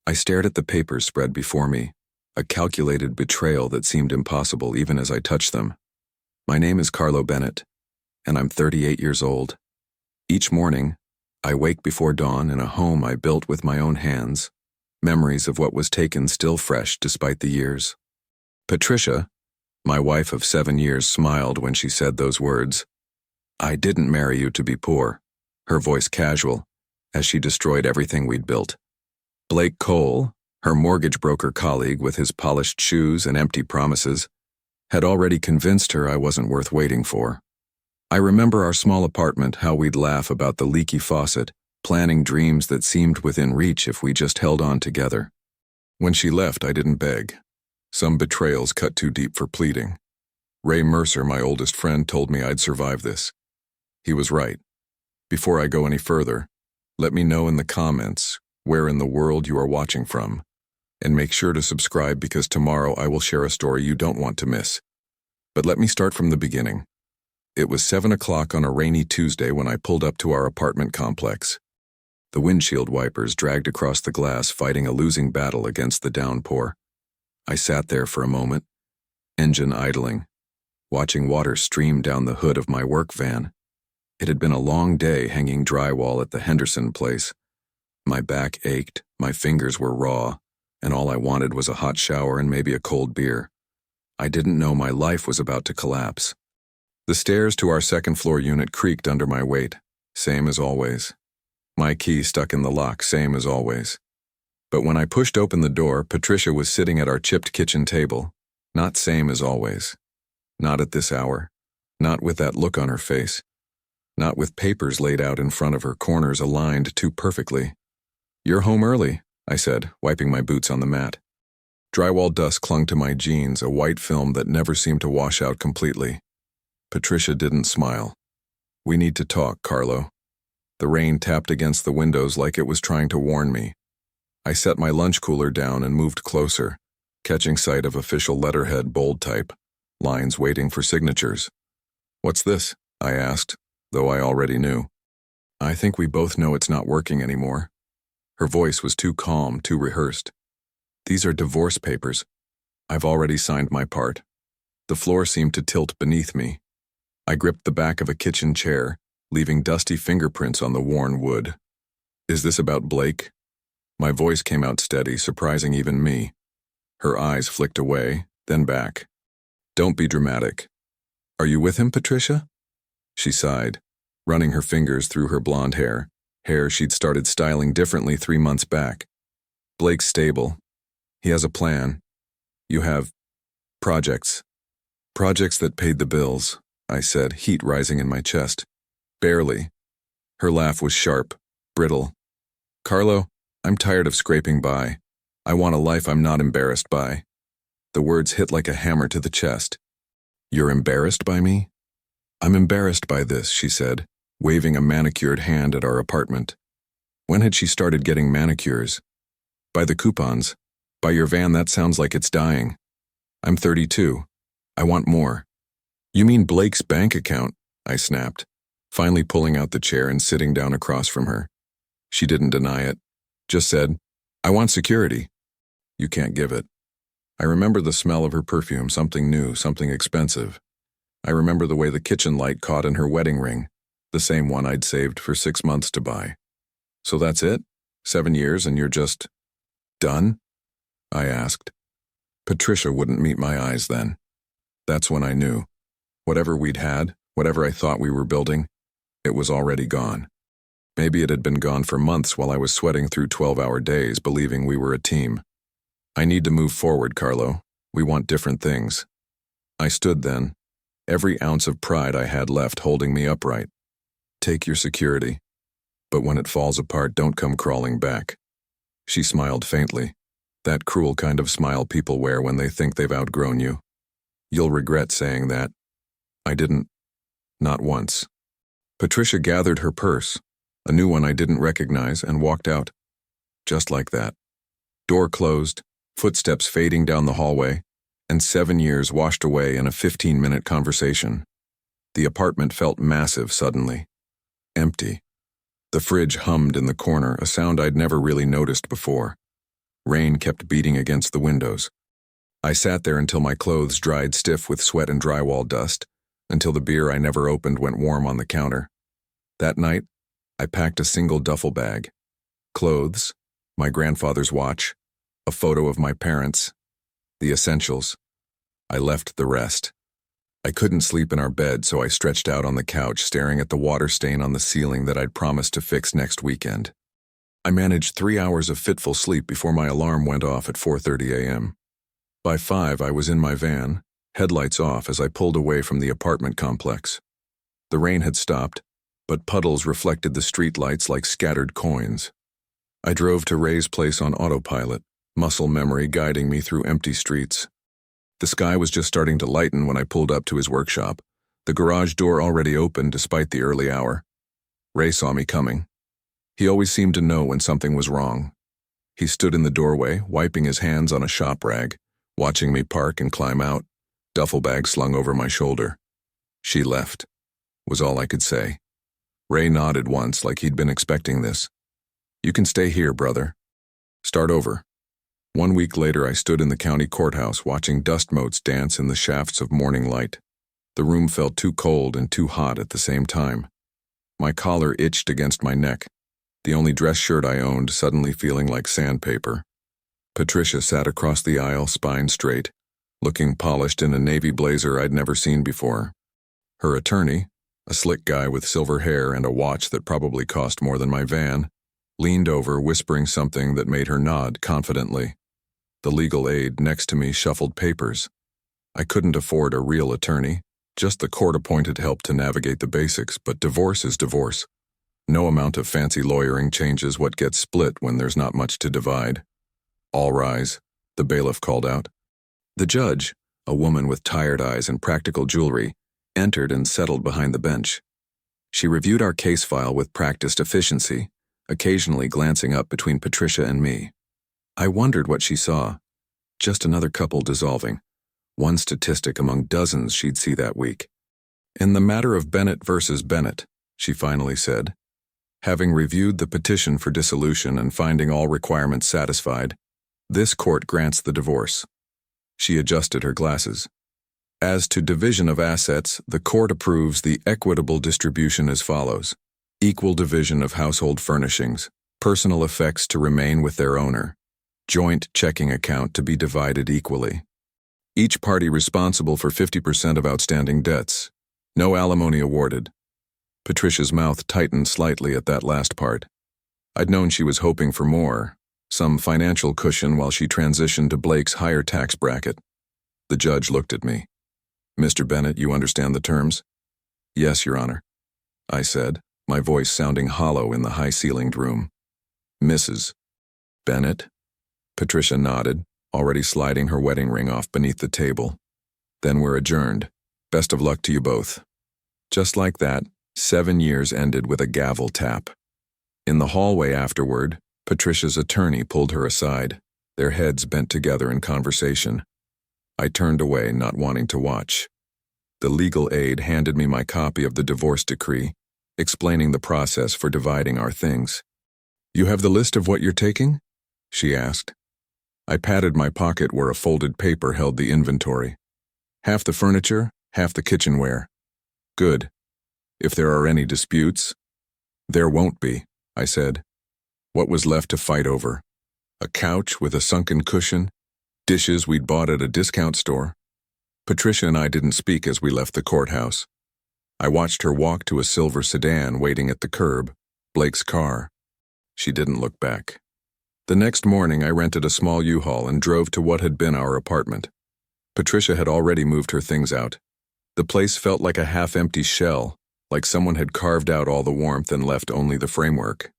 I stared at the papers spread before me, a calculated betrayal that seemed impossible even as I touched them. My name is Carlo Bennett, and I'm 38 years old. Each morning, I wake before dawn in a home I built with my own hands, memories of what was taken still fresh despite the years. Patricia, my wife of 7 years, smiled when she said those words. I didn't marry you to be poor, her voice casual, as she destroyed everything we'd built. Blake Cole, her mortgage broker colleague with his polished shoes and empty promises, had already convinced her I wasn't worth waiting for. I remember our small apartment, how we'd laugh about the leaky faucet, planning dreams that seemed within reach if we just held on together. When she left, I didn't beg. Some betrayals cut too deep for pleading. Ray Mercer, my oldest friend, told me I'd survive this. He was right. Before I go any further, let me know in the comments where in the world you are watching from, and make sure to subscribe because tomorrow I will share a story you don't want to miss. But let me start from the beginning. It was 7 o'clock on a rainy Tuesday when I pulled up to our apartment complex. The windshield wipers dragged across the glass, fighting a losing battle against the downpour. I sat there for a moment, engine idling, watching water stream down the hood of my work van. It had been a long day hanging drywall at the Henderson place. My back ached, my fingers were raw, and all I wanted was a hot shower and maybe a cold beer. I didn't know my life was about to collapse. The stairs to our second-floor unit creaked under my weight, same as always. My key stuck in the lock, same as always. But when I pushed open the door, Patricia was sitting at our chipped kitchen table. Not same as always. Not at this hour. Not with that look on her face. Not with papers laid out in front of her, corners aligned too perfectly. "You're home early," I said, wiping my boots on the mat. Drywall dust clung to my jeans, a white film that never seemed to wash out completely. Patricia didn't smile. "We need to talk, Carlo." The rain tapped against the windows like it was trying to warn me. I set my lunch cooler down and moved closer, catching sight of official letterhead, bold type, lines waiting for signatures. "What's this?" I asked, though I already knew. "I think we both know it's not working anymore." Her voice was too calm, too rehearsed. "These are divorce papers. I've already signed my part." The floor seemed to tilt beneath me. I gripped the back of a kitchen chair, leaving dusty fingerprints on the worn wood. "Is this about Blake?" My voice came out steady, surprising even me. Her eyes flicked away, then back. "Don't be dramatic. Are you with him, Patricia?" She sighed, running her fingers through her blonde hair she'd started styling differently 3 months back. "Blake's stable. He has a plan. You have projects. Projects that paid the bills," I said, heat rising in my chest. "Barely." Her laugh was sharp, brittle. "Carlo, I'm tired of scraping by. I want a life I'm not embarrassed by." The words hit like a hammer to the chest. "You're embarrassed by me?" "I'm embarrassed by this," she said, waving a manicured hand at our apartment. When had she started getting manicures? "By the coupons. By your van, that sounds like it's dying. I'm 32. I want more." "You mean Blake's bank account?" I snapped, finally pulling out the chair and sitting down across from her. She didn't deny it, just said, "I want security." "You can't give it." I remember the smell of her perfume, something new, something expensive. I remember the way the kitchen light caught in her wedding ring, the same one I'd saved for 6 months to buy. "So that's it? 7 years and you're just done?" I asked. Patricia wouldn't meet my eyes then. That's when I knew. Whatever we'd had, whatever I thought we were building, it was already gone. Maybe it had been gone for months while I was sweating through 12-hour days, believing we were a team. "I need to move forward, Carlo. We want different things." I stood then, every ounce of pride I had left holding me upright. "Take your security. But when it falls apart, don't come crawling back." She smiled faintly, that cruel kind of smile people wear when they think they've outgrown you. "You'll regret saying that." I didn't. Not once. Patricia gathered her purse, a new one I didn't recognize, and walked out. Just like that. Door closed, footsteps fading down the hallway, and 7 years washed away in a 15-minute conversation. The apartment felt massive suddenly. Empty. The fridge hummed in the corner, a sound I'd never really noticed before. Rain kept beating against the windows. I sat there until my clothes dried stiff with sweat and drywall dust, until the beer I never opened went warm on the counter. That night, I packed a single duffel bag. Clothes, my grandfather's watch, a photo of my parents, the essentials. I left the rest. I couldn't sleep in our bed, so I stretched out on the couch staring at the water stain on the ceiling that I'd promised to fix next weekend. I managed 3 hours of fitful sleep before my alarm went off at 4:30 a.m. By 5, I was in my van, headlights off as I pulled away from the apartment complex. The rain had stopped, but puddles reflected the streetlights like scattered coins. I drove to Ray's place on autopilot, muscle memory guiding me through empty streets. The sky was just starting to lighten when I pulled up to his workshop, the garage door already open despite the early hour. Ray saw me coming. He always seemed to know when something was wrong. He stood in the doorway, wiping his hands on a shop rag, watching me park and climb out, duffel bag slung over my shoulder. "She left," was all I could say. Ray nodded once like he'd been expecting this. "You can stay here, brother. Start over." 1 week later, I stood in the county courthouse watching dust motes dance in the shafts of morning light. The room felt too cold and too hot at the same time. My collar itched against my neck, the only dress shirt I owned suddenly feeling like sandpaper. Patricia sat across the aisle, spine straight, looking polished in a navy blazer I'd never seen before. Her attorney, a slick guy with silver hair and a watch that probably cost more than my van, leaned over, whispering something that made her nod confidently. The legal aide next to me shuffled papers. I couldn't afford a real attorney, just the court-appointed help to navigate the basics, but divorce is divorce. No amount of fancy lawyering changes what gets split when there's not much to divide. "All rise," the bailiff called out. The judge, a woman with tired eyes and practical jewelry, entered and settled behind the bench. She reviewed our case file with practiced efficiency, occasionally glancing up between Patricia and me. I wondered what she saw. Just another couple dissolving, one statistic among dozens she'd see that week. "In the matter of Bennett versus Bennett," she finally said, "having reviewed the petition for dissolution and finding all requirements satisfied, this court grants the divorce." She adjusted her glasses. "As to division of assets, the court approves the equitable distribution as follows: equal division of household furnishings, personal effects to remain with their owner, joint checking account to be divided equally. Each party responsible for 50% of outstanding debts. No alimony awarded." Patricia's mouth tightened slightly at that last part. I'd known she was hoping for more, some financial cushion while she transitioned to Blake's higher tax bracket. The judge looked at me. "Mr. Bennett, you understand the terms?" "Yes, Your Honor," I said, my voice sounding hollow in the high-ceilinged room. "Mrs. Bennett?" Patricia nodded, already sliding her wedding ring off beneath the table. "Then we're adjourned. Best of luck to you both." Just like that, 7 years ended with a gavel tap. In the hallway afterward, Patricia's attorney pulled her aside, their heads bent together in conversation. I turned away, not wanting to watch. The legal aide handed me my copy of the divorce decree, explaining the process for dividing our things. "You have the list of what you're taking?" she asked. I patted my pocket where a folded paper held the inventory. "Half the furniture, half the kitchenware." "Good. If there are any disputes—" "There won't be," I said. What was left to fight over? A couch with a sunken cushion? Dishes we'd bought at a discount store? Patricia and I didn't speak as we left the courthouse. I watched her walk to a silver sedan waiting at the curb, Blake's car. She didn't look back. The next morning, I rented a small U-Haul and drove to what had been our apartment. Patricia had already moved her things out. The place felt like a half-empty shell, like someone had carved out all the warmth and left only the framework.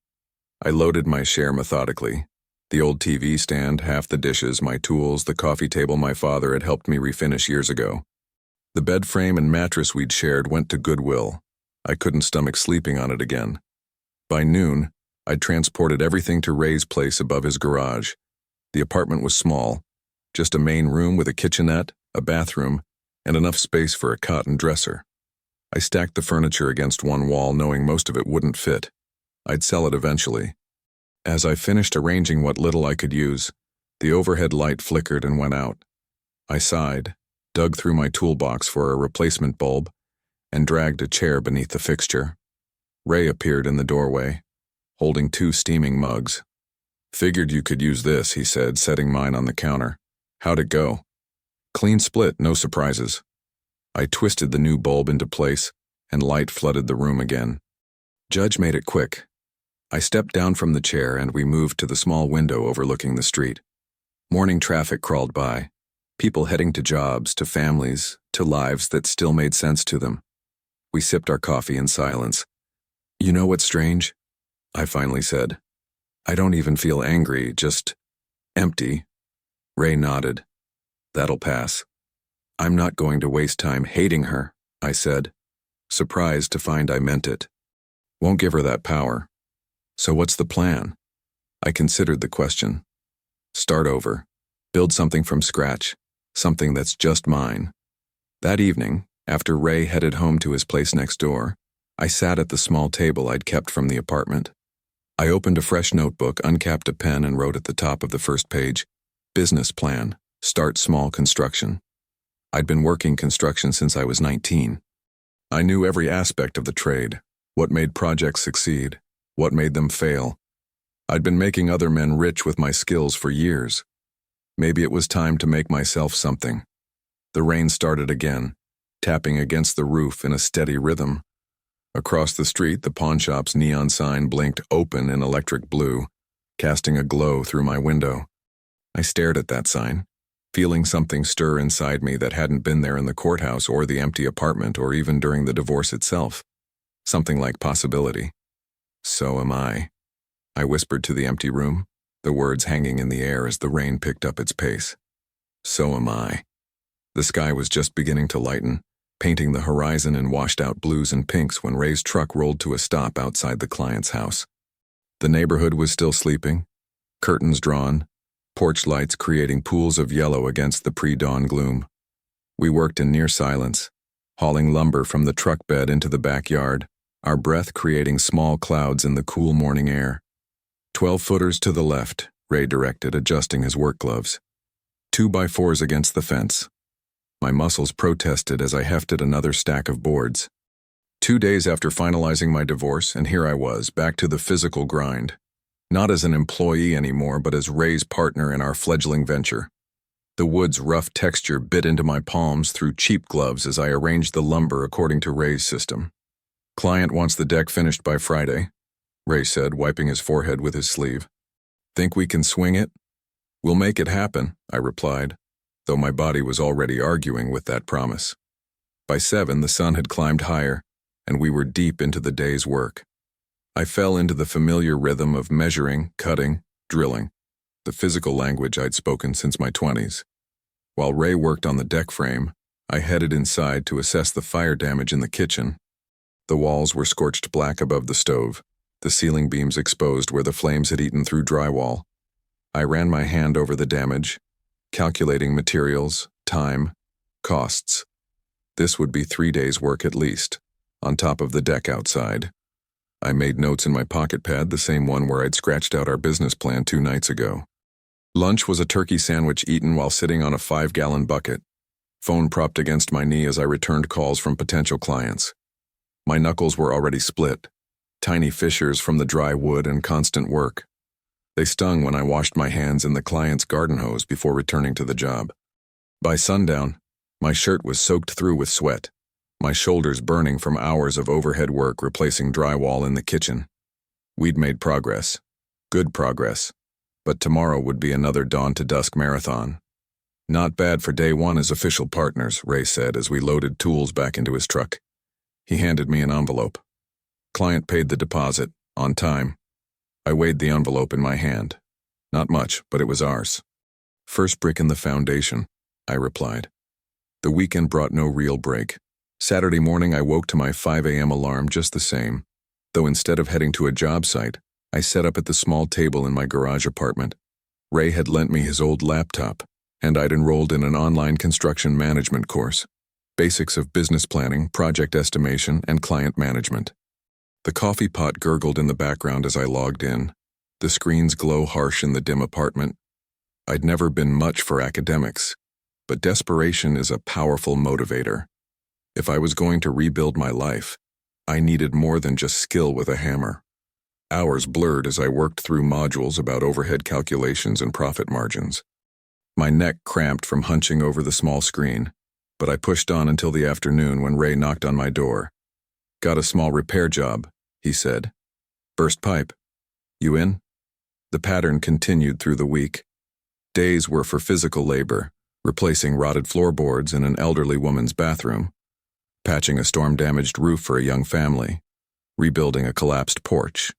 I loaded my share methodically. The old TV stand, half the dishes, my tools, the coffee table my father had helped me refinish years ago. The bed frame and mattress we'd shared went to Goodwill. I couldn't stomach sleeping on it again. By noon, I'd transported everything to Ray's place above his garage. The apartment was small, just a main room with a kitchenette, a bathroom, and enough space for a cot and dresser. I stacked the furniture against one wall, knowing most of it wouldn't fit. I'd sell it eventually. As I finished arranging what little I could use, The overhead light flickered and went out. I sighed, dug through my toolbox for a replacement bulb, and dragged a chair beneath the fixture. Ray appeared in the doorway, holding 2 steaming mugs. "Figured you could use this," he said, setting mine on the counter. "How'd it go?" "Clean split, no surprises." I twisted the new bulb into place, and light flooded the room again. Judge made it quick. I stepped down from the chair and we moved to the small window overlooking the street. Morning traffic crawled by, people heading to jobs, to families, to lives that still made sense to them. We sipped our coffee in silence. "You know what's strange?" I finally said. "I don't even feel angry, just empty." Ray nodded. "That'll pass." "I'm not going to waste time hating her," I said, surprised to find I meant it. "Won't give her that power." "So what's the plan?" I considered the question. "Start over. Build something from scratch. Something that's just mine." That evening, after Ray headed home to his place next door, I sat at the small table I'd kept from the apartment. I opened a fresh notebook, uncapped a pen, and wrote at the top of the first page, "Business plan. Start small construction." I'd been working construction since I was 19. I knew every aspect of the trade, what made projects succeed, what made them fail. I'd been making other men rich with my skills for years. Maybe it was time to make myself something. The rain started again, tapping against the roof in a steady rhythm. Across the street, the pawnshop's neon sign blinked open in electric blue, casting a glow through my window. I stared at that sign, feeling something stir inside me that hadn't been there in the courthouse or the empty apartment or even during the divorce itself. Something like possibility. "So am I," I whispered to the empty room, the words hanging in the air as the rain picked up its pace. "So am I." The sky was just beginning to lighten, painting the horizon in washed-out blues and pinks when Ray's truck rolled to a stop outside the client's house. The neighborhood was still sleeping, curtains drawn, porch lights creating pools of yellow against the pre-dawn gloom. We worked in near silence, hauling lumber from the truck bed into the backyard, our breath creating small clouds in the cool morning air. 12-footers to the left, Ray directed, adjusting his work gloves. 2x4s against the fence. My muscles protested as I hefted another stack of boards. 2 days after finalizing my divorce, and here I was, back to the physical grind. Not as an employee anymore, but as Ray's partner in our fledgling venture. The wood's rough texture bit into my palms through cheap gloves as I arranged the lumber according to Ray's system. "Client wants the deck finished by Friday," Ray said, wiping his forehead with his sleeve. "Think we can swing it?" "We'll make it happen," I replied, though my body was already arguing with that promise. By 7, the sun had climbed higher, and we were deep into the day's work. I fell into the familiar rhythm of measuring, cutting, drilling, the physical language I'd spoken since my 20s. While Ray worked on the deck frame, I headed inside to assess the fire damage in the kitchen. The walls were scorched black above the stove, the ceiling beams exposed where the flames had eaten through drywall. I ran my hand over the damage, calculating materials, time, costs. This would be 3 days' work at least, on top of the deck outside. I made notes in my pocket pad, the same one where I'd scratched out our business plan 2 nights ago. Lunch was a turkey sandwich eaten while sitting on a 5-gallon bucket, phone propped against my knee as I returned calls from potential clients. My knuckles were already split, tiny fissures from the dry wood and constant work. They stung when I washed my hands in the client's garden hose before returning to the job. By sundown, my shirt was soaked through with sweat, my shoulders burning from hours of overhead work replacing drywall in the kitchen. We'd made progress, good progress, but tomorrow would be another dawn-to-dusk marathon. "Not bad for day 1 as official partners," Ray said as we loaded tools back into his truck. He handed me an envelope. Client paid the deposit, on time. I weighed the envelope in my hand. Not much, but it was ours. "First brick in the foundation," I replied. The weekend brought no real break. Saturday morning I woke to my 5 a.m. alarm just the same, though instead of heading to a job site, I sat up at the small table in my garage apartment. Ray had lent me his old laptop, and I'd enrolled in an online construction management course. Basics of business planning, project estimation, and client management. The coffee pot gurgled in the background as I logged in. The screen's glow harsh in the dim apartment. I'd never been much for academics, but desperation is a powerful motivator. If I was going to rebuild my life, I needed more than just skill with a hammer. Hours blurred as I worked through modules about overhead calculations and profit margins. My neck cramped from hunching over the small screen, but I pushed on until the afternoon when Ray knocked on my door. "Got a small repair job," he said. "Burst pipe. You in?" The pattern continued through the week. Days were for physical labor, replacing rotted floorboards in an elderly woman's bathroom, patching a storm-damaged roof for a young family, rebuilding a collapsed porch.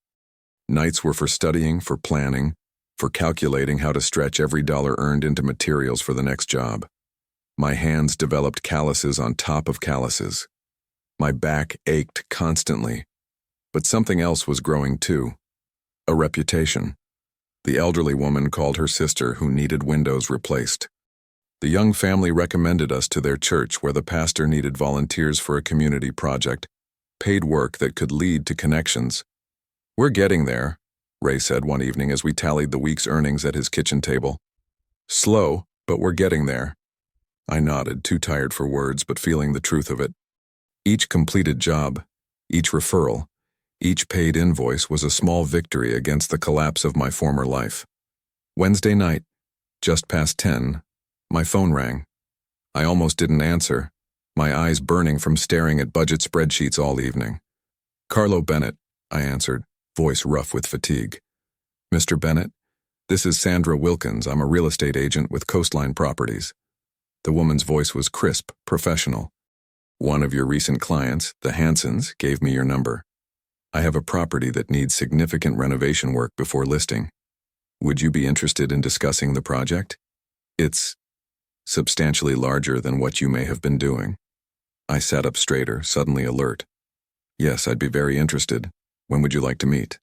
Nights were for studying, for planning, for calculating how to stretch every dollar earned into materials for the next job. My hands developed calluses on top of calluses. My back ached constantly, but something else was growing too. A reputation. The elderly woman called her sister who needed windows replaced. The young family recommended us to their church where the pastor needed volunteers for a community project, paid work that could lead to connections. "We're getting there," Ray said one evening as we tallied the week's earnings at his kitchen table. "Slow, but we're getting there." I nodded, too tired for words but feeling the truth of it. Each completed job, each referral, each paid invoice was a small victory against the collapse of my former life. Wednesday night, just past 10, my phone rang. I almost didn't answer, my eyes burning from staring at budget spreadsheets all evening. "Carlo Bennett," I answered, voice rough with fatigue. "Mr. Bennett, this is Sandra Wilkins. I'm a real estate agent with Coastline Properties." The woman's voice was crisp, professional. "One of your recent clients, the Hansons, gave me your number. I have a property that needs significant renovation work before listing. Would you be interested in discussing the project? It's substantially larger than what you may have been doing." I sat up straighter, suddenly alert. "Yes, I'd be very interested. When would you like to meet?"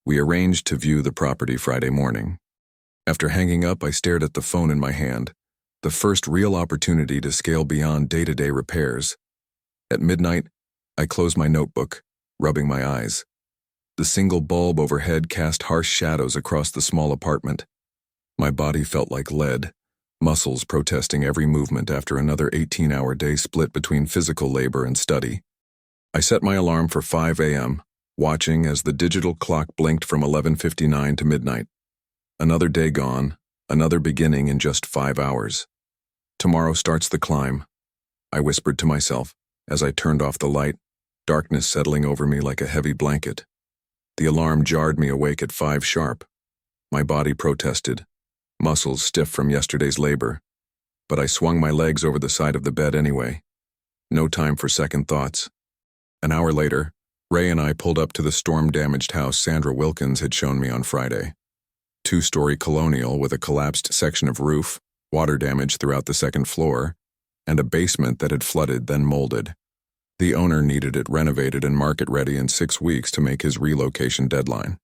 We arranged to view the property Friday morning. After hanging up, I stared at the phone in my hand, the first real opportunity to scale beyond day-to-day repairs. At midnight, I closed my notebook, rubbing my eyes. The single bulb overhead cast harsh shadows across the small apartment. My body felt like lead, muscles protesting every movement after another 18-hour day split between physical labor and study. I set my alarm for 5 a.m., watching as the digital clock blinked from 11:59 to midnight. Another day gone, another beginning in just 5 hours. Tomorrow starts the climb, I whispered to myself as I turned off the light, darkness settling over me like a heavy blanket. The alarm jarred me awake at 5 sharp. My body protested, muscles stiff from yesterday's labor, but I swung my legs over the side of the bed anyway. No time for second thoughts. An hour later, Ray and I pulled up to the storm-damaged house Sandra Wilkins had shown me on Friday. 2-story colonial with a collapsed section of roof, water damage throughout the second floor, and a basement that had flooded then molded. The owner needed it renovated and market-ready in 6 weeks to make his relocation deadline.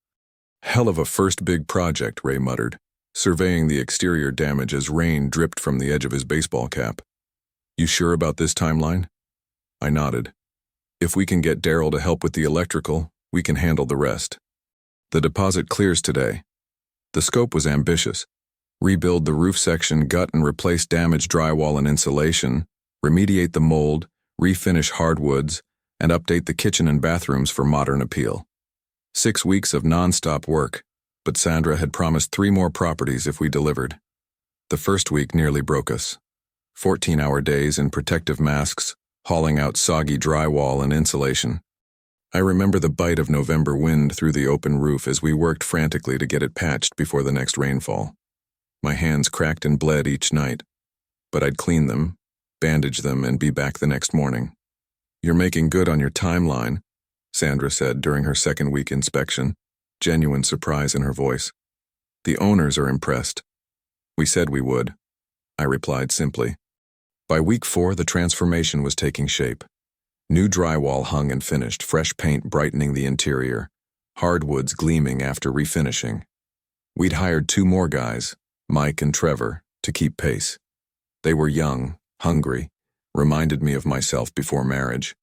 "Hell of a first big project," Ray muttered, surveying the exterior damage as rain dripped from the edge of his baseball cap. "You sure about this timeline?" I nodded. "If we can get Daryl to help with the electrical, we can handle the rest." "The deposit clears today." The scope was ambitious. Rebuild the roof section, gut and replace damaged drywall and insulation, remediate the mold, refinish hardwoods, and update the kitchen and bathrooms for modern appeal. 6 weeks of non-stop work, but Sandra had promised 3 more properties if we delivered. The first week nearly broke us. 14-hour days in protective masks, hauling out soggy drywall and insulation. I remember the bite of November wind through the open roof as we worked frantically to get it patched before the next rainfall. My hands cracked and bled each night, but I'd clean them, bandage them, and be back the next morning. "You're making good on your timeline," Sandra said during her second week inspection, genuine surprise in her voice. "The owners are impressed." "We said we would," I replied simply. By week 4, the transformation was taking shape. New drywall hung and finished, fresh paint brightening the interior, hardwoods gleaming after refinishing. We'd hired 2 more guys, Mike and Trevor, to keep pace. They were young, hungry, reminded me of myself before marriage.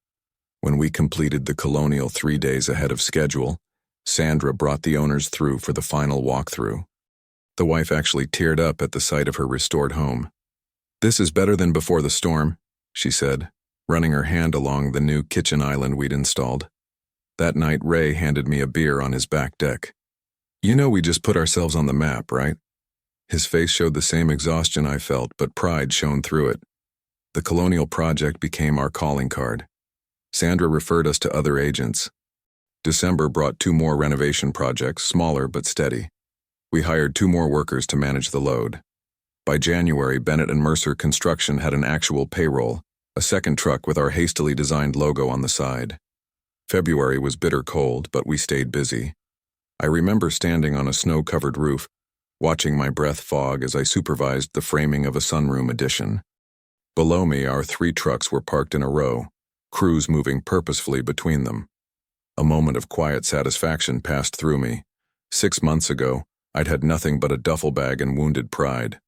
When we completed the colonial 3 days ahead of schedule, Sandra brought the owners through for the final walkthrough. The wife actually teared up at the sight of her restored home. "This is better than before the storm," she said, running her hand along the new kitchen island we'd installed. That night, Ray handed me a beer on his back deck. "You know we just put ourselves on the map, right?" His face showed the same exhaustion I felt, but pride shone through it. The Colonial project became our calling card. Sandra referred us to other agents. December brought 2 more renovation projects, smaller but steady. We hired 2 more workers to manage the load. By January, Bennett and Mercer Construction had an actual payroll, a second truck with our hastily designed logo on the side. February was bitter cold, but we stayed busy. I remember standing on a snow-covered roof, watching my breath fog as I supervised the framing of a sunroom addition. Below me, our 3 trucks were parked in a row, crews moving purposefully between them. A moment of quiet satisfaction passed through me. 6 months ago, I'd had nothing but a duffel bag and wounded pride.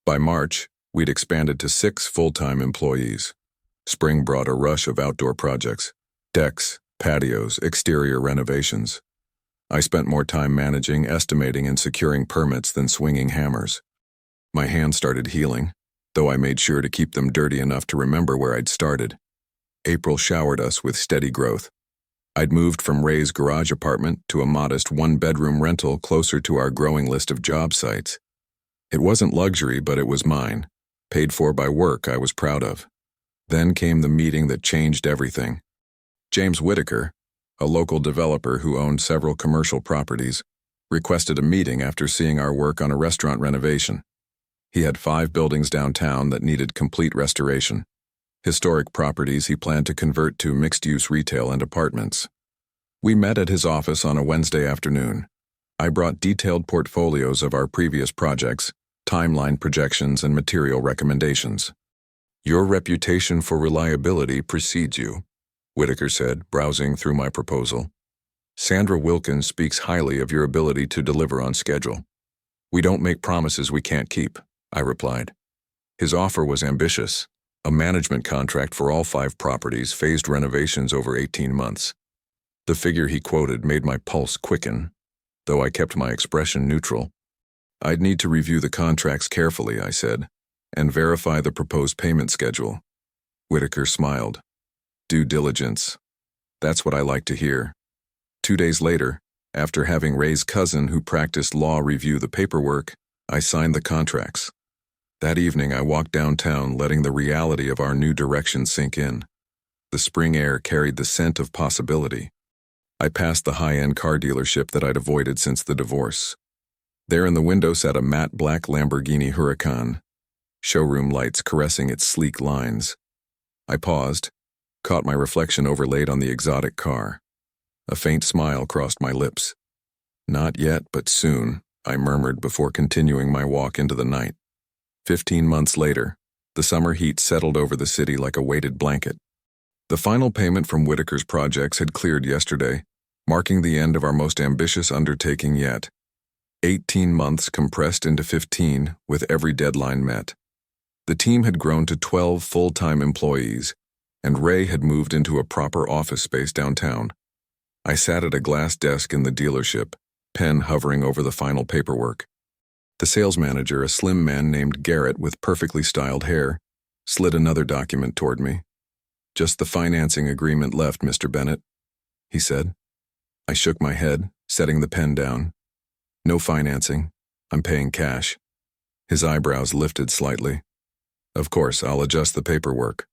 By March, we'd expanded to 6 full-time employees. Spring brought a rush of outdoor projects, decks, patios, exterior renovations. I spent more time managing, estimating, and securing permits than swinging hammers. My hands started healing, though I made sure to keep them dirty enough to remember where I'd started. April showered us with steady growth. I'd moved from Ray's garage apartment to a modest 1-bedroom rental closer to our growing list of job sites. It wasn't luxury, but it was mine, paid for by work I was proud of. Then came the meeting that changed everything. James Whitaker, a local developer who owned several commercial properties, requested a meeting after seeing our work on a restaurant renovation. He had 5 buildings downtown that needed complete restoration. Historic properties he planned to convert to mixed-use retail and apartments. We met at his office on a Wednesday afternoon. I brought detailed portfolios of our previous projects, timeline projections, and material recommendations. "Your reputation for reliability precedes you," Whitaker said, browsing through my proposal. "Sandra Wilkins speaks highly of your ability to deliver on schedule." "We don't make promises we can't keep," I replied. His offer was ambitious. A management contract for all 5 properties, phased renovations over 18 months. The figure he quoted made my pulse quicken, though I kept my expression neutral. "I'd need to review the contracts carefully," I said, "and verify the proposed payment schedule." Whitaker smiled. "Due diligence. That's what I like to hear." 2 days later, after having Ray's cousin who practiced law review the paperwork, I signed the contracts. That evening, I walked downtown, letting the reality of our new direction sink in. The spring air carried the scent of possibility. I passed the high-end car dealership that I'd avoided since the divorce. There in the window sat a matte black Lamborghini Huracan, showroom lights caressing its sleek lines. I paused, caught my reflection overlaid on the exotic car. A faint smile crossed my lips. "Not yet, but soon," I murmured before continuing my walk into the night. 15 months later, the summer heat settled over the city like a weighted blanket. The final payment from Whitaker's projects had cleared yesterday, marking the end of our most ambitious undertaking yet. 18 months compressed into 15, with every deadline met. The team had grown to 12 full-time employees, and Ray had moved into a proper office space downtown. I sat at a glass desk in the dealership, pen hovering over the final paperwork. The sales manager, a slim man named Garrett with perfectly styled hair, slid another document toward me. "Just the financing agreement left, Mr. Bennett," he said. I shook my head, setting the pen down. "No financing. I'm paying cash." His eyebrows lifted slightly. "Of course, I'll adjust the paperwork."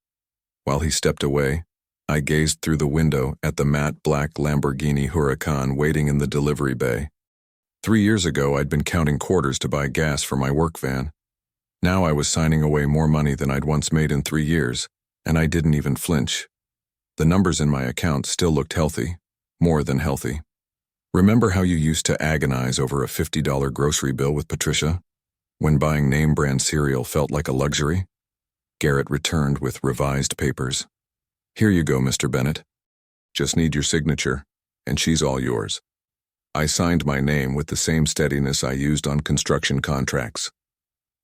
While he stepped away, I gazed through the window at the matte black Lamborghini Huracan waiting in the delivery bay. 3 years ago, I'd been counting quarters to buy gas for my work van. Now I was signing away more money than I'd once made in 3 years, and I didn't even flinch. The numbers in my account still looked healthy, more than healthy. "Remember how you used to agonize over a $50 grocery bill with Patricia, when buying name-brand cereal felt like a luxury?" Garrett returned with revised papers. "Here you go, Mr. Bennett. Just need your signature, and she's all yours." I signed my name with the same steadiness I used on construction contracts.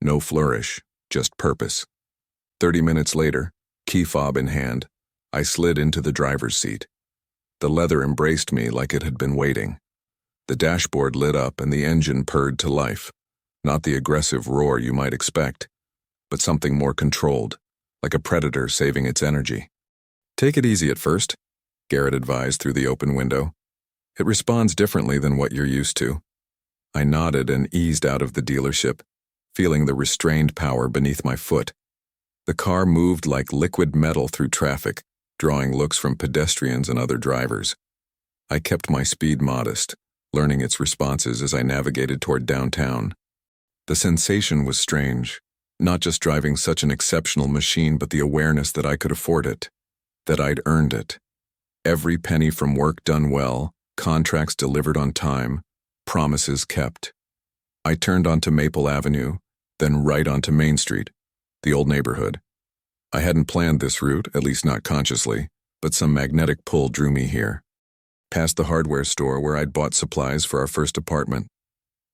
No flourish, just purpose. 30 minutes later, key fob in hand, I slid into the driver's seat. The leather embraced me like it had been waiting. The dashboard lit up and the engine purred to life. Not the aggressive roar you might expect, but something more controlled, like a predator saving its energy. Take it easy at first, Garrett advised through the open window. It responds differently than what you're used to. I nodded and eased out of the dealership, feeling the restrained power beneath my foot. The car moved like liquid metal through traffic, drawing looks from pedestrians and other drivers. I kept my speed modest, learning its responses as I navigated toward downtown. The sensation was strange, not just driving such an exceptional machine, but the awareness that I could afford it, that I'd earned it. Every penny from work done well, contracts delivered on time, promises kept. I turned onto Maple Avenue, then right onto Main Street, the old neighborhood. I hadn't planned this route, at least not consciously, but some magnetic pull drew me here. Past the hardware store where I'd bought supplies for our first apartment.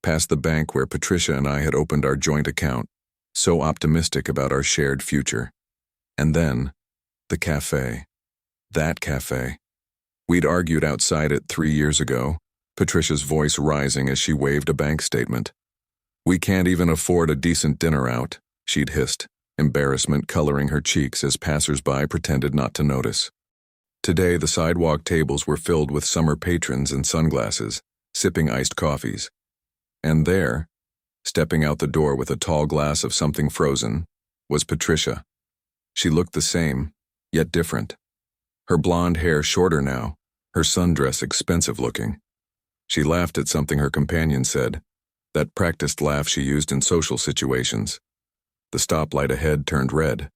Past the bank where Patricia and I had opened our joint account, so optimistic about our shared future. And then, the cafe. That cafe. We'd argued outside it 3 years ago, Patricia's voice rising as she waved a bank statement. "We can't even afford a decent dinner out," she'd hissed, embarrassment coloring her cheeks as passers-by pretended not to notice. Today, the sidewalk tables were filled with summer patrons in sunglasses, sipping iced coffees. And there, stepping out the door with a tall glass of something frozen, was Patricia. She looked the same, yet different. Her blonde hair shorter now, her sundress expensive-looking. She laughed at something her companion said, that practiced laugh she used in social situations. The stoplight ahead turned red.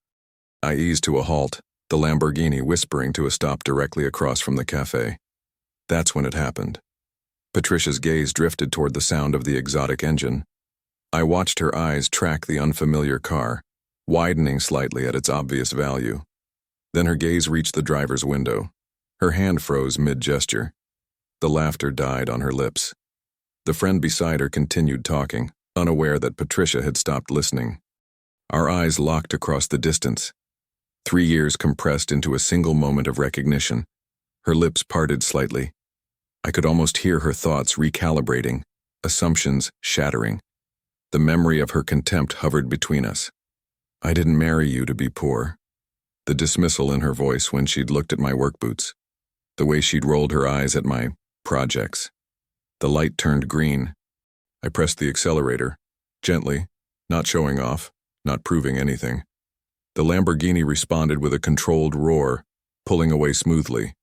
I eased to a halt, the Lamborghini whispering to a stop directly across from the cafe. That's when it happened. Patricia's gaze drifted toward the sound of the exotic engine. I watched her eyes track the unfamiliar car, widening slightly at its obvious value. Then her gaze reached the driver's window. Her hand froze mid-gesture. The laughter died on her lips. The friend beside her continued talking, unaware that Patricia had stopped listening. Our eyes locked across the distance. 3 years compressed into a single moment of recognition. Her lips parted slightly. I could almost hear her thoughts recalibrating, assumptions shattering. The memory of her contempt hovered between us. "I didn't marry you to be poor." The dismissal in her voice when she'd looked at my work boots. The way she'd rolled her eyes at my projects. The light turned green. I pressed the accelerator, gently, not showing off, not proving anything. The Lamborghini responded with a controlled roar, pulling away smoothly.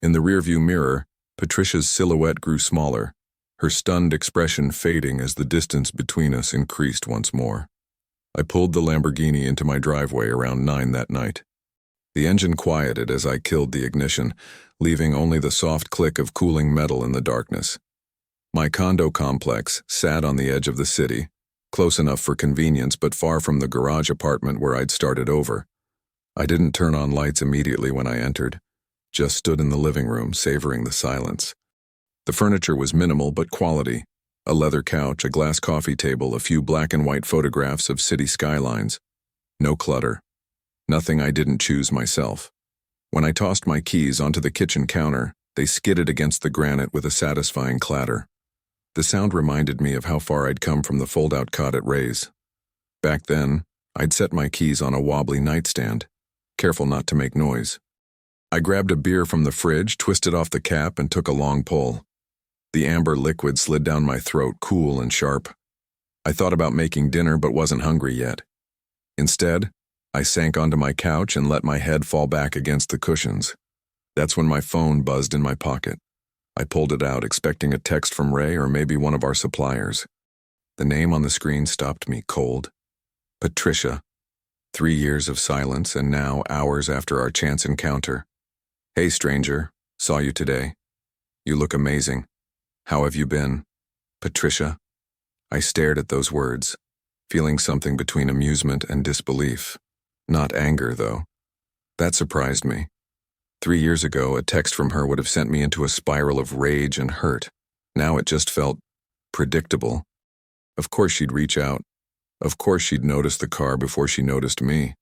In the rearview mirror, Patricia's silhouette grew smaller, her stunned expression fading as the distance between us increased once more. I pulled the Lamborghini into my driveway around 9 that night. The engine quieted as I killed the ignition, leaving only the soft click of cooling metal in the darkness. My condo complex sat on the edge of the city, close enough for convenience but far from the garage apartment where I'd started over. I didn't turn on lights immediately when I entered, just stood in the living room savoring the silence. The furniture was minimal but quality. A leather couch, a glass coffee table, a few black and white photographs of city skylines. No clutter. Nothing I didn't choose myself. When I tossed my keys onto the kitchen counter, they skidded against the granite with a satisfying clatter. The sound reminded me of how far I'd come from the fold-out cot at Ray's. Back then, I'd set my keys on a wobbly nightstand, careful not to make noise. I grabbed a beer from the fridge, twisted off the cap, and took a long pull. The amber liquid slid down my throat, cool and sharp. I thought about making dinner but wasn't hungry yet. Instead, I sank onto my couch and let my head fall back against the cushions. That's when my phone buzzed in my pocket. I pulled it out, expecting a text from Ray or maybe one of our suppliers. The name on the screen stopped me cold. Patricia. 3 years of silence, and now hours after our chance encounter. "Hey, stranger. Saw you today. You look amazing. How have you been? Patricia?" I stared at those words, feeling something between amusement and disbelief. Not anger, though. That surprised me. 3 years ago, a text from her would have sent me into a spiral of rage and hurt. Now it just felt predictable. Of course she'd reach out. Of course she'd notice the car before she noticed me.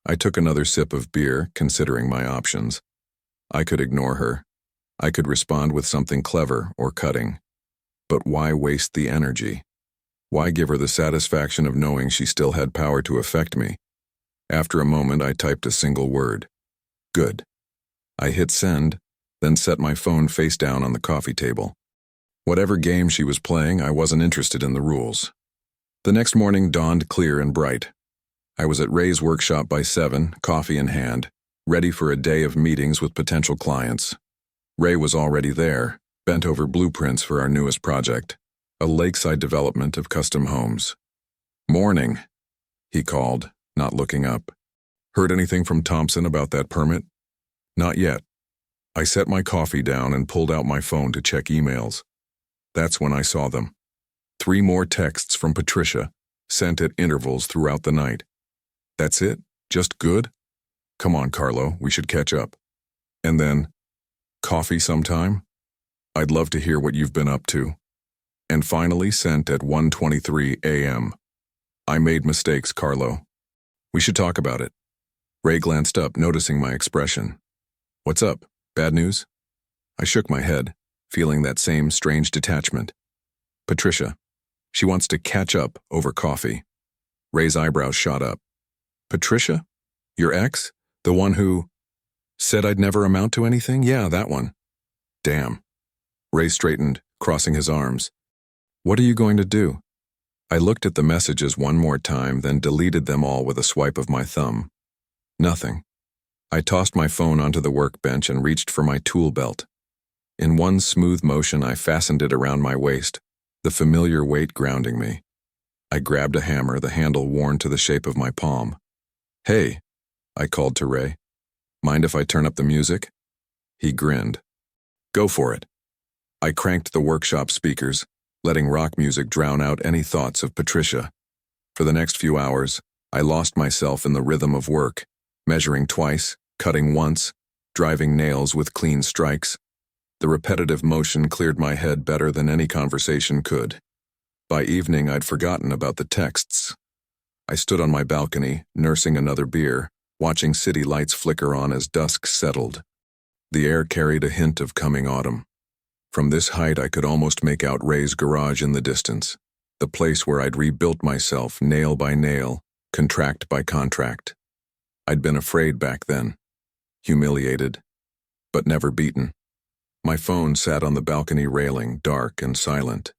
I took another sip of beer, considering my options. I could ignore her. I could respond with something clever or cutting. But why waste the energy? Why give her the satisfaction of knowing she still had power to affect me? After a moment, I typed a single word. Good. I hit send, then set my phone face down on the coffee table. Whatever game she was playing, I wasn't interested in the rules. The next morning dawned clear and bright. I was at Ray's workshop by 7, coffee in hand, ready for a day of meetings with potential clients. Ray was already there, bent over blueprints for our newest project, a lakeside development of custom homes. Morning, he called, not looking up. Heard anything from Thompson about that permit? Not yet. I set my coffee down and pulled out my phone to check emails. That's when I saw them. 3 more texts from Patricia, sent at intervals throughout the night. That's it? Just good? Come on, Carlo, we should catch up. And then, coffee sometime? I'd love to hear what you've been up to. And finally sent at 1:23 a.m. I made mistakes, Carlo. We should talk about it. Ray glanced up, noticing my expression. What's up? Bad news? I shook my head, feeling that same strange detachment. Patricia. She wants to catch up over coffee. Ray's eyebrows shot up. Patricia? Your ex? The one who said I'd never amount to anything? Yeah, that one. Damn. Ray straightened, crossing his arms. What are you going to do? I looked at the messages one more time, then deleted them all with a swipe of my thumb. Nothing. I tossed my phone onto the workbench and reached for my tool belt. In one smooth motion, I fastened it around my waist, the familiar weight grounding me. I grabbed a hammer, the handle worn to the shape of my palm. Hey, I called to Ray. Mind if I turn up the music? He grinned. Go for it. I cranked the workshop speakers, letting rock music drown out any thoughts of Patricia. For the next few hours, I lost myself in the rhythm of work, measuring twice, cutting once, driving nails with clean strikes. The repetitive motion cleared my head better than any conversation could. By evening, I'd forgotten about the texts. I stood on my balcony, nursing another beer, watching city lights flicker on as dusk settled. The air carried a hint of coming autumn. From this height, I could almost make out Ray's garage in the distance, the place where I'd rebuilt myself nail by nail, contract by contract. I'd been afraid back then, humiliated, but never beaten. My phone sat on the balcony railing, dark and silent.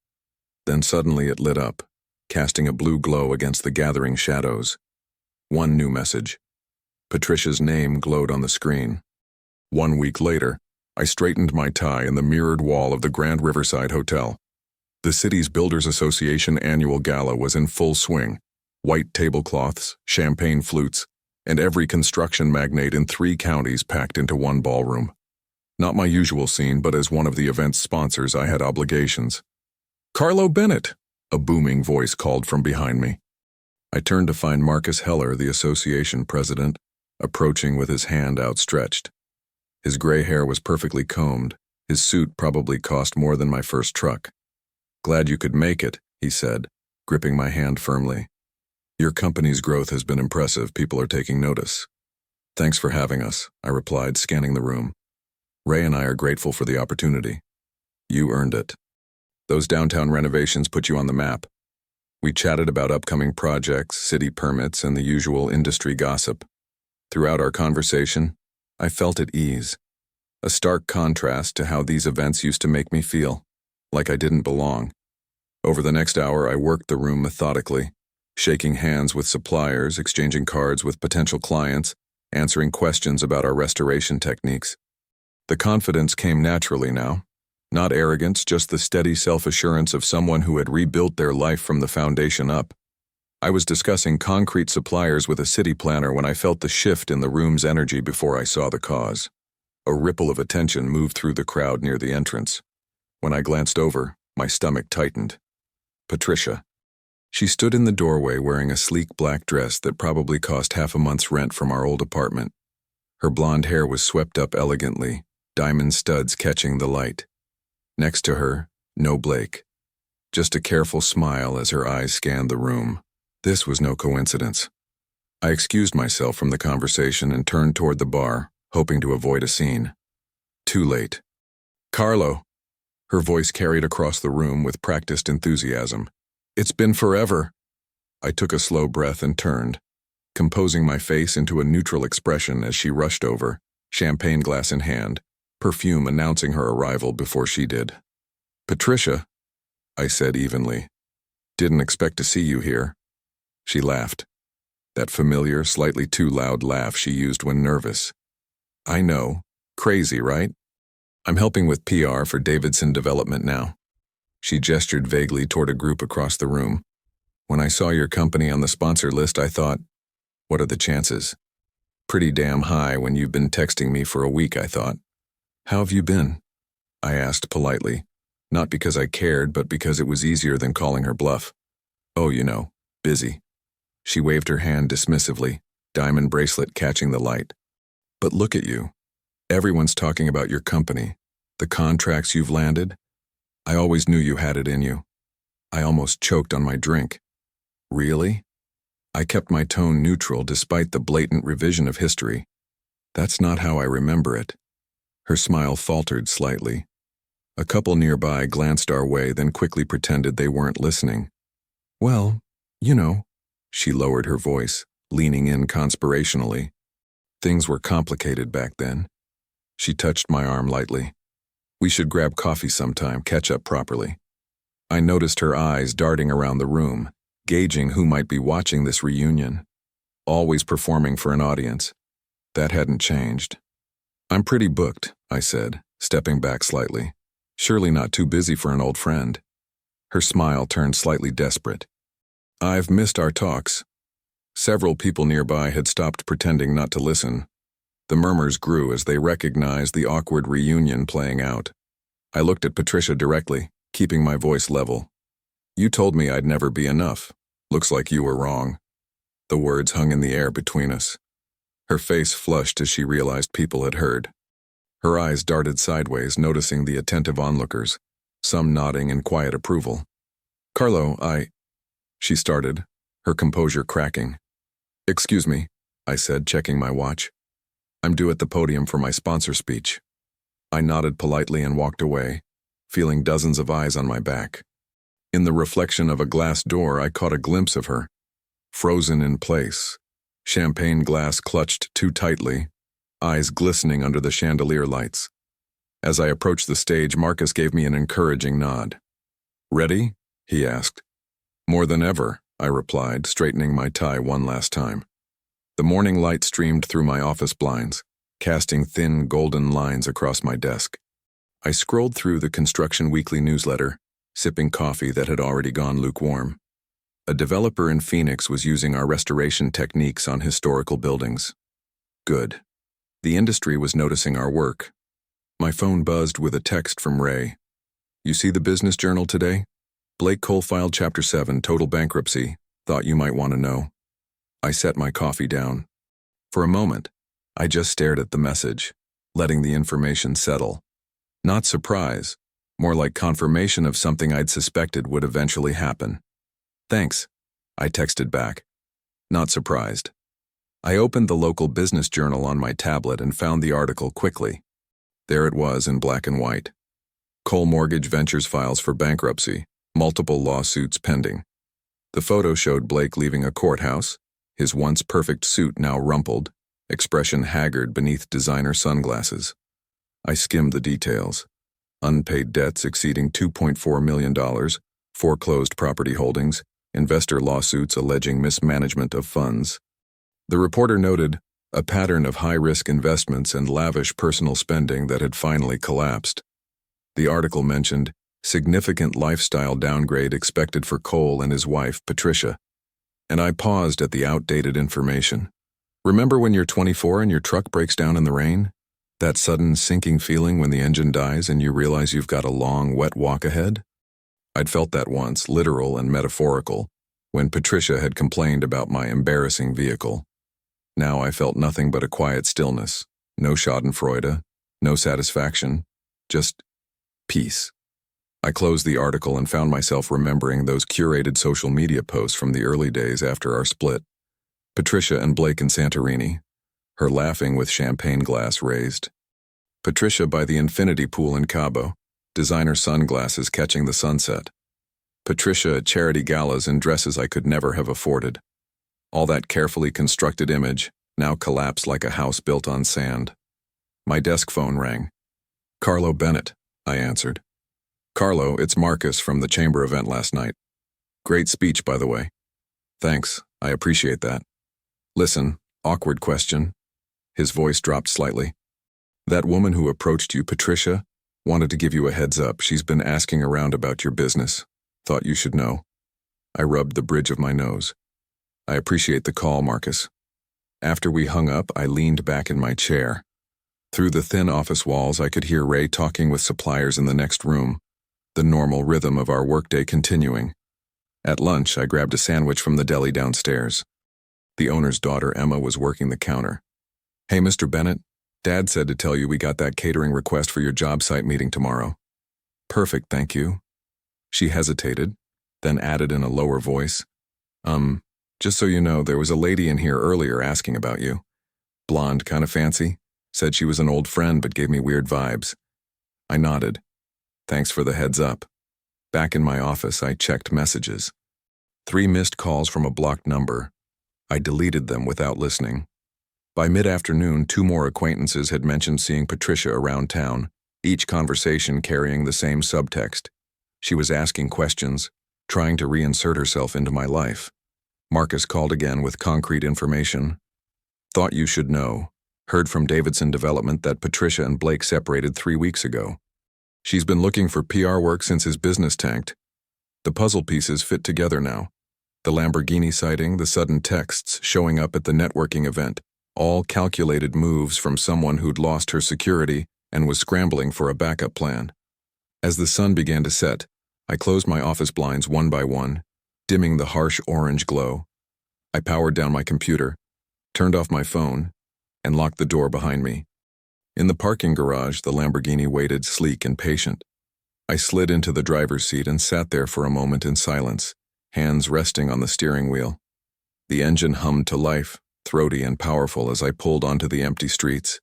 Then suddenly it lit up, casting a blue glow against the gathering shadows. One new message. Patricia's name glowed on the screen. 1 week later, I straightened my tie in the mirrored wall of the Grand Riverside Hotel. The city's Builders Association annual gala was in full swing. White tablecloths, champagne flutes, and every construction magnate in 3 counties packed into one ballroom. Not my usual scene, but as one of the event's sponsors, I had obligations. Carlo Bennett, a booming voice called from behind me. I turned to find Marcus Heller, the association president, approaching with his hand outstretched. His gray hair was perfectly combed. His suit probably cost more than my first truck. Glad you could make it, he said, gripping my hand firmly. Your company's growth has been impressive. People are taking notice. Thanks for having us, I replied, scanning the room. Ray and I are grateful for the opportunity. You earned it. Those downtown renovations put you on the map. We chatted about upcoming projects, city permits, and the usual industry gossip. Throughout our conversation, I felt at ease. A stark contrast to how these events used to make me feel, like I didn't belong. Over the next hour, I worked the room methodically, shaking hands with suppliers, exchanging cards with potential clients, answering questions about our restoration techniques. The confidence came naturally now. Not arrogance, just the steady self-assurance of someone who had rebuilt their life from the foundation up. I was discussing concrete suppliers with a city planner when I felt the shift in the room's energy before I saw the cause. A ripple of attention moved through the crowd near the entrance. When I glanced over, my stomach tightened. Patricia. She stood in the doorway wearing a sleek black dress that probably cost half a month's rent from our old apartment. Her blonde hair was swept up elegantly, diamond studs catching the light. Next to her, no Blake. Just a careful smile as her eyes scanned the room. This was no coincidence. I excused myself from the conversation and turned toward the bar, hoping to avoid a scene. Too late. Carlo. Her voice carried across the room with practiced enthusiasm. It's been forever. I took a slow breath and turned, composing my face into a neutral expression as she rushed over, champagne glass in hand, perfume announcing her arrival before she did. Patricia, I said evenly. Didn't expect to see you here. She laughed. That familiar, slightly too loud laugh she used when nervous. I know. Crazy, right? I'm helping with PR for Davidson Development now. She gestured vaguely toward a group across the room. When I saw your company on the sponsor list, I thought, what are the chances? Pretty damn high when you've been texting me for a week, I thought. How have you been? I asked politely, not because I cared, but because it was easier than calling her bluff. Oh, busy. She waved her hand dismissively, diamond bracelet catching the light. But look at you. Everyone's talking about your company, the contracts you've landed. I always knew you had it in you. I almost choked on my drink. Really? I kept my tone neutral despite the blatant revision of history. That's not how I remember it. Her smile faltered slightly. A couple nearby glanced our way, then quickly pretended they weren't listening. Well, she lowered her voice, leaning in conspirationally. Things were complicated back then. She touched my arm lightly. We should grab coffee sometime, catch up properly. I noticed her eyes darting around the room, gauging who might be watching this reunion. Always performing for an audience. That hadn't changed. I'm pretty booked, I said, stepping back slightly. Surely not too busy for an old friend. Her smile turned slightly desperate. I've missed our talks. Several people nearby had stopped pretending not to listen. The murmurs grew as they recognized the awkward reunion playing out. I looked at Patricia directly, keeping my voice level. You told me I'd never be enough. Looks like you were wrong. The words hung in the air between us. Her face flushed as she realized people had heard. Her eyes darted sideways, noticing the attentive onlookers, some nodding in quiet approval. Carlo, she started, her composure cracking. Excuse me, I said, checking my watch. I'm due at the podium for my sponsor speech. I nodded politely and walked away, feeling dozens of eyes on my back. In the reflection of a glass door, I caught a glimpse of her, frozen in place, champagne glass clutched too tightly, eyes glistening under the chandelier lights. As I approached the stage, Marcus gave me an encouraging nod. Ready? He asked. More than ever, I replied, straightening my tie one last time. The morning light streamed through my office blinds, casting thin golden lines across my desk. I scrolled through the Construction Weekly newsletter, sipping coffee that had already gone lukewarm. A developer in Phoenix was using our restoration techniques on historical buildings. Good. The industry was noticing our work. My phone buzzed with a text from Ray. You see the business journal today? Blake Cole filed Chapter 7, total bankruptcy. Thought you might want to know. I set my coffee down. For a moment, I just stared at the message, letting the information settle. Not surprise, more like confirmation of something I'd suspected would eventually happen. Thanks, I texted back. Not surprised. I opened the local business journal on my tablet and found the article quickly. There it was in black and white. Cole Mortgage Ventures files for bankruptcy, multiple lawsuits pending. The photo showed Blake leaving a courthouse, his once perfect suit now rumpled, expression haggard beneath designer sunglasses. I skimmed the details. Unpaid debts exceeding $2.4 million, foreclosed property holdings, investor lawsuits alleging mismanagement of funds. The reporter noted a pattern of high-risk investments and lavish personal spending that had finally collapsed. The article mentioned significant lifestyle downgrade expected for Cole and his wife, Patricia. And I paused at the outdated information. Remember when you're 24 and your truck breaks down in the rain? That sudden sinking feeling when the engine dies and you realize you've got a long, wet walk ahead? I'd felt that once, literal and metaphorical, when Patricia had complained about my embarrassing vehicle. Now I felt nothing but a quiet stillness, no schadenfreude, no satisfaction, just peace. I closed the article and found myself remembering those curated social media posts from the early days after our split. Patricia and Blake in Santorini, her laughing with champagne glass raised. Patricia by the infinity pool in Cabo, designer sunglasses catching the sunset. Patricia at charity galas in dresses I could never have afforded. All that carefully constructed image now collapsed like a house built on sand. My desk phone rang. "Carlo Bennett," I answered. "Carlo, it's Marcus from the chamber event last night. Great speech, by the way." "Thanks, I appreciate that." "Listen, awkward question." His voice dropped slightly. "That woman who approached you, Patricia, wanted to give you a heads up. She's been asking around about your business. Thought you should know." I rubbed the bridge of my nose. "I appreciate the call, Marcus." After we hung up, I leaned back in my chair. Through the thin office walls, I could hear Ray talking with suppliers in the next room, the normal rhythm of our workday continuing. At lunch, I grabbed a sandwich from the deli downstairs. The owner's daughter, Emma, was working the counter. "Hey, Mr. Bennett, Dad said to tell you we got that catering request for your job site meeting tomorrow." "Perfect, thank you." She hesitated, then added in a lower voice, Just so you know, there was a lady in here earlier asking about you. Blonde, kind of fancy. Said she was an old friend but gave me weird vibes." I nodded. "Thanks for the heads up." Back in my office, I checked messages. 3 missed calls from a blocked number. I deleted them without listening. By mid-afternoon, 2 more acquaintances had mentioned seeing Patricia around town, each conversation carrying the same subtext. She was asking questions, trying to reinsert herself into my life. Marcus called again with concrete information. "Thought you should know. Heard from Davidson Development that Patricia and Blake separated 3 weeks ago. She's been looking for PR work since his business tanked. The puzzle pieces fit together now. The Lamborghini sighting, the sudden texts showing up at the networking event, all calculated moves from someone who'd lost her security and was scrambling for a backup plan." As the sun began to set, I closed my office blinds one by one, dimming the harsh orange glow. I powered down my computer, turned off my phone, and locked the door behind me. In the parking garage, the Lamborghini waited, sleek and patient. I slid into the driver's seat and sat there for a moment in silence, hands resting on the steering wheel. The engine hummed to life, throaty and powerful as I pulled onto the empty streets.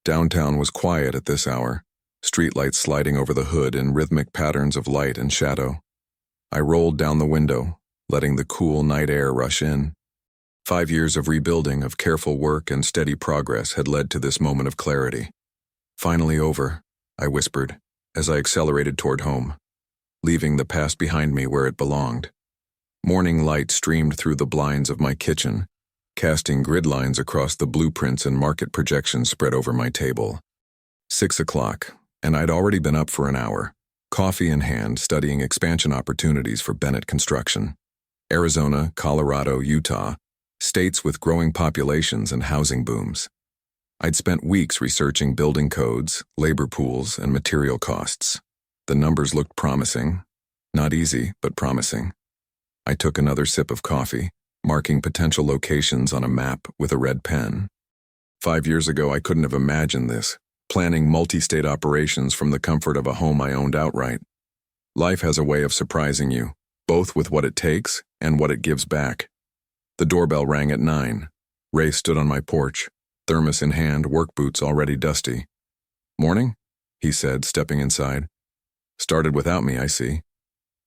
Downtown was quiet at this hour, streetlights sliding over the hood in rhythmic patterns of light and shadow. I rolled down the window, letting the cool night air rush in. 5 years of rebuilding, of careful work and steady progress had led to this moment of clarity. "Finally over," I whispered, as I accelerated toward home, leaving the past behind me where it belonged. Morning light streamed through the blinds of my kitchen, casting grid lines across the blueprints and market projections spread over my table. 6 o'clock, and I'd already been up for an hour, coffee in hand, studying expansion opportunities for Bennett Construction. Arizona, Colorado, Utah, states with growing populations and housing booms. I'd spent weeks researching building codes, labor pools, and material costs. The numbers looked promising. Not easy, but promising. I took another sip of coffee, marking potential locations on a map with a red pen. 5 years ago, I couldn't have imagined this, planning multi-state operations from the comfort of a home I owned outright. Life has a way of surprising you, both with what it takes and what it gives back. The doorbell rang at 9. Ray stood on my porch, thermos in hand, work boots already dusty. "Morning?" he said, stepping inside. "Started without me, I see."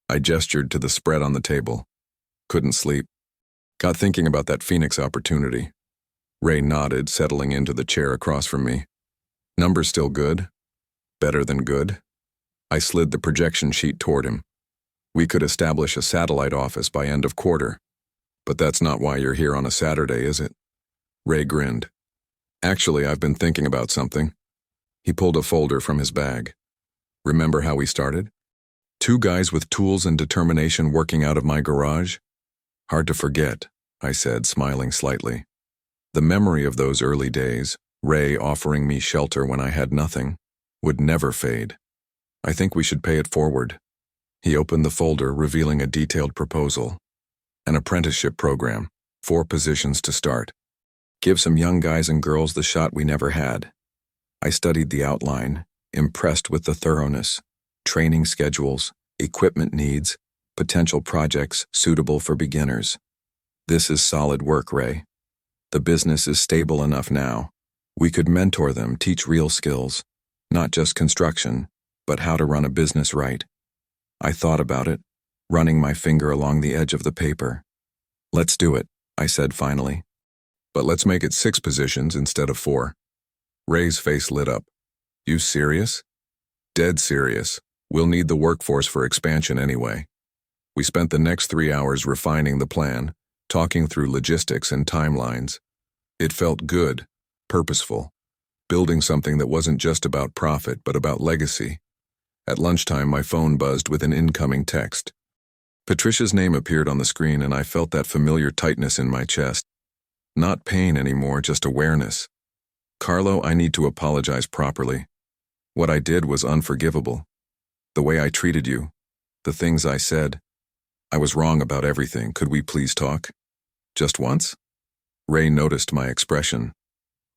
I gestured to the spread on the table. "Couldn't sleep. Got thinking about that Phoenix opportunity." Ray nodded, settling into the chair across from me. "Numbers still good? Better than good?" I slid the projection sheet toward him. "We could establish a satellite office by end of quarter. But that's not why you're here on a Saturday, is it?" Ray grinned. "Actually, I've been thinking about something." He pulled a folder from his bag. "Remember how we started? 2 guys with tools and determination working out of my garage? Hard to forget," I said, smiling slightly. The memory of those early days, Ray offering me shelter when I had nothing, would never fade. "I think we should pay it forward." He opened the folder, revealing a detailed proposal. An apprenticeship program, 4 positions to start. Give some young guys and girls the shot we never had. I studied the outline, impressed with the thoroughness, training schedules, equipment needs, potential projects suitable for beginners. This is solid work, Ray. The business is stable enough now. We could mentor them, teach real skills, not just construction, but how to run a business right. I thought about it, running my finger along the edge of the paper. "Let's do it," I said finally. "But let's make it 6 positions instead of 4. Ray's face lit up. "You serious?" "Dead serious. We'll need the workforce for expansion anyway." We spent the next 3 hours refining the plan, talking through logistics and timelines. It felt good, purposeful, building something that wasn't just about profit but about legacy. At lunchtime, my phone buzzed with an incoming text. Patricia's name appeared on the screen and I felt that familiar tightness in my chest. Not pain anymore, just awareness. "Carlo, I need to apologize properly. What I did was unforgivable. The way I treated you, the things I said. I was wrong about everything. Could we please talk? Just once?" Ray noticed my expression.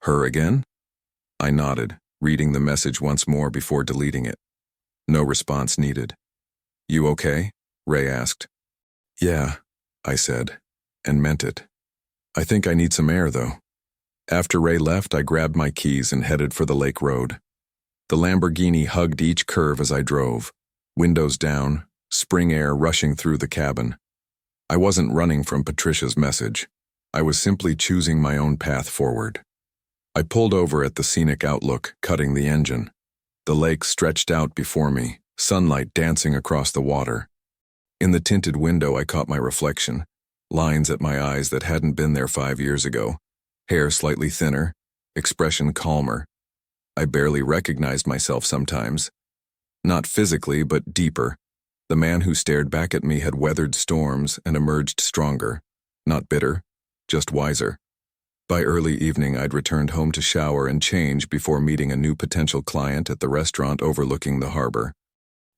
"Her again?" I nodded, reading the message once more before deleting it. No response needed. "You okay?" Ray asked. "Yeah," I said, and meant it. "I think I need some air, though." After Ray left, I grabbed my keys and headed for the lake road. The Lamborghini hugged each curve as I drove, windows down, spring air rushing through the cabin. I wasn't running from Patricia's message. I was simply choosing my own path forward. I pulled over at the scenic outlook, cutting the engine. The lake stretched out before me, sunlight dancing across the water. In the tinted window, I caught my reflection, lines at my eyes that hadn't been there 5 years ago, hair slightly thinner, expression calmer. I barely recognized myself sometimes. Not physically, but deeper. The man who stared back at me had weathered storms and emerged stronger, not bitter, just wiser. By early evening, I'd returned home to shower and change before meeting a new potential client at the restaurant overlooking the harbor.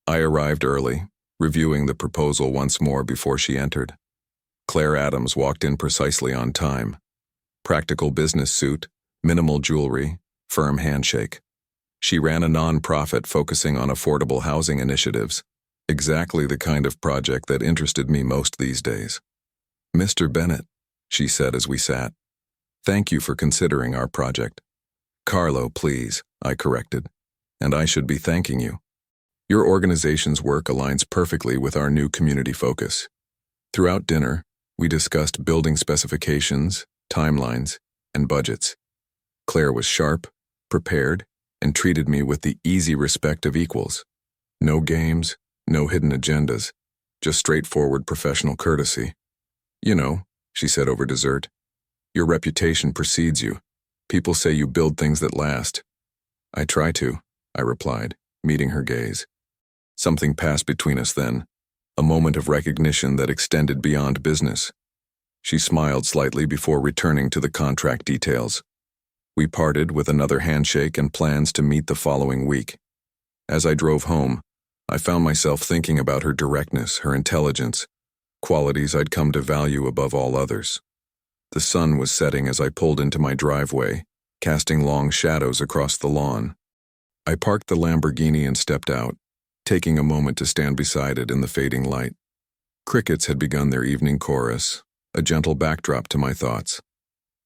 I arrived early, reviewing the proposal once more before she entered. Claire Adams walked in precisely on time. Practical business suit, minimal jewelry, firm handshake. She ran a non-profit focusing on affordable housing initiatives, exactly the kind of project that interested me most these days. "Mr. Bennett," she said as we sat, "thank you for considering our project." "Carlo, please," I corrected, "and I should be thanking you. Your organization's work aligns perfectly with our new community focus." Throughout dinner, we discussed building specifications, timelines, and budgets. Claire was sharp, prepared, and treated me with the easy respect of equals. No games, no hidden agendas, just straightforward professional courtesy. "You know," she said over dessert, "your reputation precedes you. People say you build things that last." "I try to," I replied, meeting her gaze. Something passed between us then, a moment of recognition that extended beyond business. She smiled slightly before returning to the contract details. We parted with another handshake and plans to meet the following week. As I drove home, I found myself thinking about her directness, her intelligence, qualities I'd come to value above all others. The sun was setting as I pulled into my driveway, casting long shadows across the lawn. I parked the Lamborghini and stepped out, taking a moment to stand beside it in the fading light. Crickets had begun their evening chorus, a gentle backdrop to my thoughts.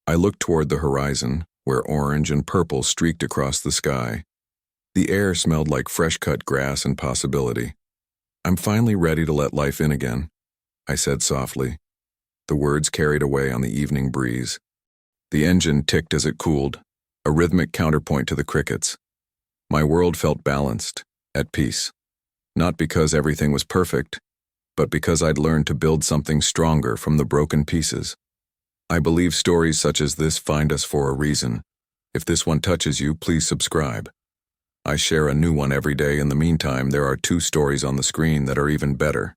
I looked toward the horizon, where orange and purple streaked across the sky. The air smelled like fresh-cut grass and possibility. "I'm finally ready to let life in again," I said softly. The words carried away on the evening breeze. The engine ticked as it cooled, a rhythmic counterpoint to the crickets. My world felt balanced, at peace. Not because everything was perfect, but because I'd learned to build something stronger from the broken pieces. I believe stories such as this find us for a reason. If this one touches you, please subscribe. I share a new one every day. In the meantime, there are 2 stories on the screen that are even better.